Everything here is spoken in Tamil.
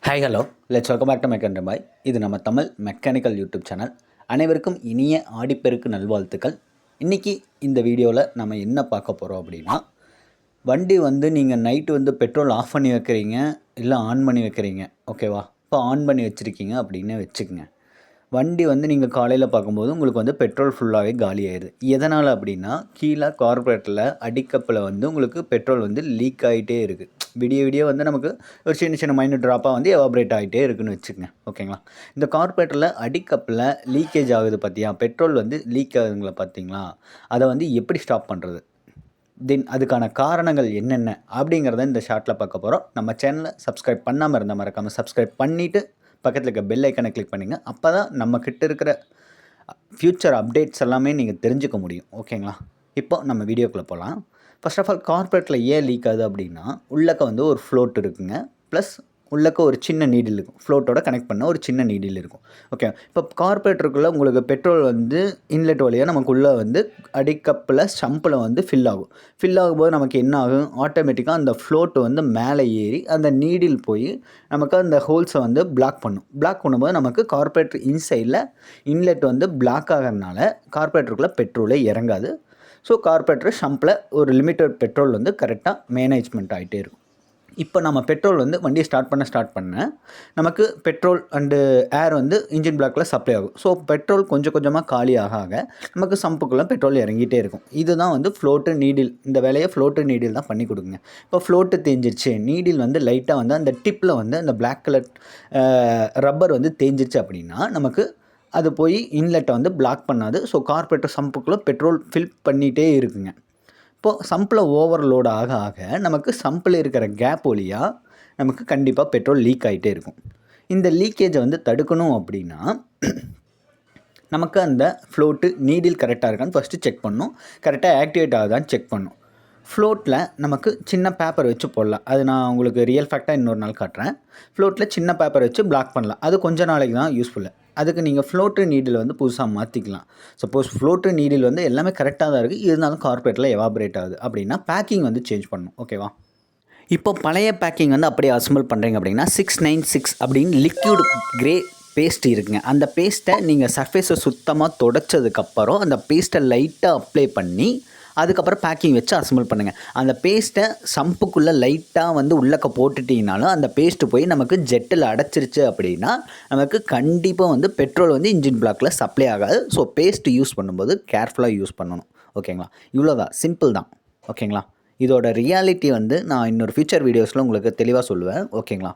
Hi hello let's welcome back to mechanical boy. இது நம்ம தமிழ் மெக்கானிக்கல் யூடியூப் சேனல். அனைவருக்கும் இனிய ஆடிப்பெருக்கு நல்வாழ்த்துக்கள். இன்றைக்கி இந்த வீடியோவில் நம்ம என்ன பார்க்க போகிறோம் அப்படின்னா, வண்டி நீங்கள் நைட்டு பெட்ரோல் ஆஃப் பண்ணி வைக்கிறீங்க, இல்லை ஆன் பண்ணி வைக்கிறீங்க, ஓகேவா? இப்போ ஆன் பண்ணி வச்சுருக்கீங்க அப்படின்னு வச்சுக்கோங்க. வண்டி நீங்கள் காலையில் பார்க்கும்போது உங்களுக்கு பெட்ரோல் ஃபுல்லாகவே காலி ஆயிடுது. எதனால் அப்படின்னா, கீழே கார்பரேட்டில் அடிக்கப்பில் உங்களுக்கு பெட்ரோல் லீக் ஆகிட்டே இருக்குது. விடிய விடிய நமக்கு ஒரு சின்ன சின்ன மைனூட் ட்ராப்பாக எவாப்ரேட் ஆகிட்டே இருக்குதுன்னு வச்சுக்கோங்க, ஓகேங்களா? இந்த கார்பரேட்டரில் அடிக்கப்பில் லீக்கேஜ் ஆகுது பார்த்தியா, பெட்ரோல் லீக் ஆகுதுங்களா பார்த்தீங்களா? அதை எப்படி ஸ்டாப் பண்ணுறது, தென் அதுக்கான காரணங்கள் என்னென்ன அப்படிங்கிறத இந்த ஷார்ட்டில் பார்க்க போகிறோம். நம்ம சேனலை சப்ஸ்கிரைப் பண்ணாமல் இருந்தால் மறக்காமல் சப்ஸ்கிரைப் பண்ணிவிட்டு பக்கத்தில் இருக்க பெல் ஐக்கனை கிளிக் பண்ணிங்க. அப்போ தான் நம்மக்கிட்ட இருக்கிற ஃப்யூச்சர் அப்டேட்ஸ் எல்லாமே நீங்கள் தெரிஞ்சுக்க முடியும், ஓகேங்களா? இப்போ நம்ம வீடியோக்குள்ளே போகலாம். ஃபர்ஸ்ட் ஆஃப் ஆல், கார்பரேட்டில் ஏன் லீக் ஆகுது அப்படின்னா, உள்ளக்க ஒரு ஃப்ளோட் இருக்குங்க, ப்ளஸ் உள்ளக்க ஒரு சின்ன நீடில் இருக்கும். ஃப்ளோட்டோட கனெக்ட் பண்ண ஒரு சின்ன நீடில் இருக்கும், ஓகே. இப்போ கார்பரேட்டருக்குள்ளே உங்களுக்கு பெட்ரோல் இன்லெட் வழியாக நமக்குள்ளே அடிக்கப்பில் சம்பில் ஃபில் ஆகும். ஃபில் ஆகும்போது நமக்கு என்ன ஆகும், ஆட்டோமேட்டிக்காக அந்த ஃப்ளோட்டு மேலே ஏறி அந்த நீடில் போய் நமக்கு அந்த ஹோல்ஸை பிளாக் பண்ணும். பிளாக் பண்ணும்போது நமக்கு கார்பரேட்டர் இன்சைடில் இன்லெட் பிளாக் ஆகிறதுனால கார்பரேட்டருக்குள்ளே பெட்ரோலே இறங்காது. ஸோ கார்பரேட்டர் ஷம்பில் ஒரு லிமிட்டட் பெட்ரோல் கரெக்டாக மேனேஜ்மெண்ட் ஆகிட்டே இருக்கும். இப்போ நம்ம பெட்ரோல் வண்டியை ஸ்டார்ட் பண்ண நமக்கு பெட்ரோல் அண்டு ஏர் இன்ஜின் பிளாக்கில் சப்ளை ஆகும். ஸோ பெட்ரோல் கொஞ்சம் கொஞ்சமாக காலி ஆக நமக்கு சம்புக்குள்ளே பெட்ரோல் இறங்கிட்டே இருக்கும். இதுதான் ஃப்ளோட்டு நீடில். இந்த வேலையை ஃப்ளோட்டு நீடில் தான் பண்ணி கொடுக்குங்க. இப்போ ஃப்ளோட்டு தேஞ்சிருச்சு, நீடில் லைட்டாக அந்த டிப்பில் அந்த பிளாக் கலர் ரப்பர் தேஞ்சிருச்சு அப்படின்னா நமக்கு அது போய் இன்லெட்டை பிளாக் பண்ணாது. ஸோ கார்பரேட்டர் சம்புக்குள்ளே பெட்ரோல் ஃபில் பண்ணிகிட்டே இருக்குங்க. இப்போது சம்பில் ஓவர்லோட் ஆக ஆக நமக்கு சம்பில் இருக்கிற கேப் வழியாக நமக்கு கண்டிப்பாக பெட்ரோல் லீக் ஆகிட்டே இருக்கும். இந்த லீக்கேஜை தடுக்கணும் அப்படின்னா நமக்கு அந்த ஃப்ளோட்டு நீடில் கரெக்டாக இருக்கான்னு ஃபஸ்ட்டு செக் பண்ணணும். கரெக்டாக ஆக்டிவேட் ஆகுதான்னு செக் பண்ணணும். ஃப்ளோட்டில் நமக்கு சின்ன பேப்பர் வச்சு போடலாம். அது நான் உங்களுக்கு ரியல் ஃபேக்டாக இன்னொரு நாள் காட்டுறேன். ஃப்ளோட்டில் சின்ன பேப்பர் வச்சு பிளாக் பண்ணலாம். அது கொஞ்ச நாளைக்கு தான் யூஸ்ஃபுல்லு. அதுக்கு நீங்கள் ஃப்ளோட்டு நீடில் புதுசாக மாற்றிக்கலாம். சப்போஸ் ஃப்ளோட்டு நீடில் எல்லாமே கரெக்டாக தான் இருக்குது, இருந்தாலும் கார்பரேட்டில் எவாபரேட் ஆகுது அப்படின்னா பேக்கிங் சேஞ்ச் பண்ணணும், ஓகேவா? இப்போ பழைய பேக்கிங் அப்படியே அசம்பிள் பண்ணுறீங்க அப்படின்னா 696 அப்படின்னு லிக்யூட் கிரே பேஸ்ட் இருக்குங்க. அந்த பேஸ்ட்டை நீங்கள் சர்ஃபேஸை சுத்தமாக தொடச்சதுக்கப்புறம் அந்த பேஸ்ட்டை லைட்டாக அப்ளை பண்ணி அதுக்கப்புறம் பேக்கிங் வச்சு அசம்பிள் பண்ணுங்கள். அந்த பேஸ்ட்டை சம்புக்குள்ளே லைட்டாக உள்ளக்க போட்டுட்டிங்கனாலும் அந்த பேஸ்ட்டு போய் நமக்கு ஜெட்டில் அடைச்சிருச்சு அப்படின்னா நமக்கு கண்டிப்பாக பெட்ரோல் இன்ஜின் பிளாக்கில் சப்ளை ஆகாது. ஸோ பேஸ்ட்டு யூஸ் பண்ணும்போது கேர்ஃபுல்லாக யூஸ் பண்ணணும், ஓகேங்களா? இவ்வளோதான், சிம்பிள் தான், ஓகேங்களா? இதோட ரியாலிட்டி நான் இன்னொரு ஃபியூச்சர் வீடியோஸில் உங்களுக்கு தெளிவாக சொல்லுவேன், ஓகேங்களா?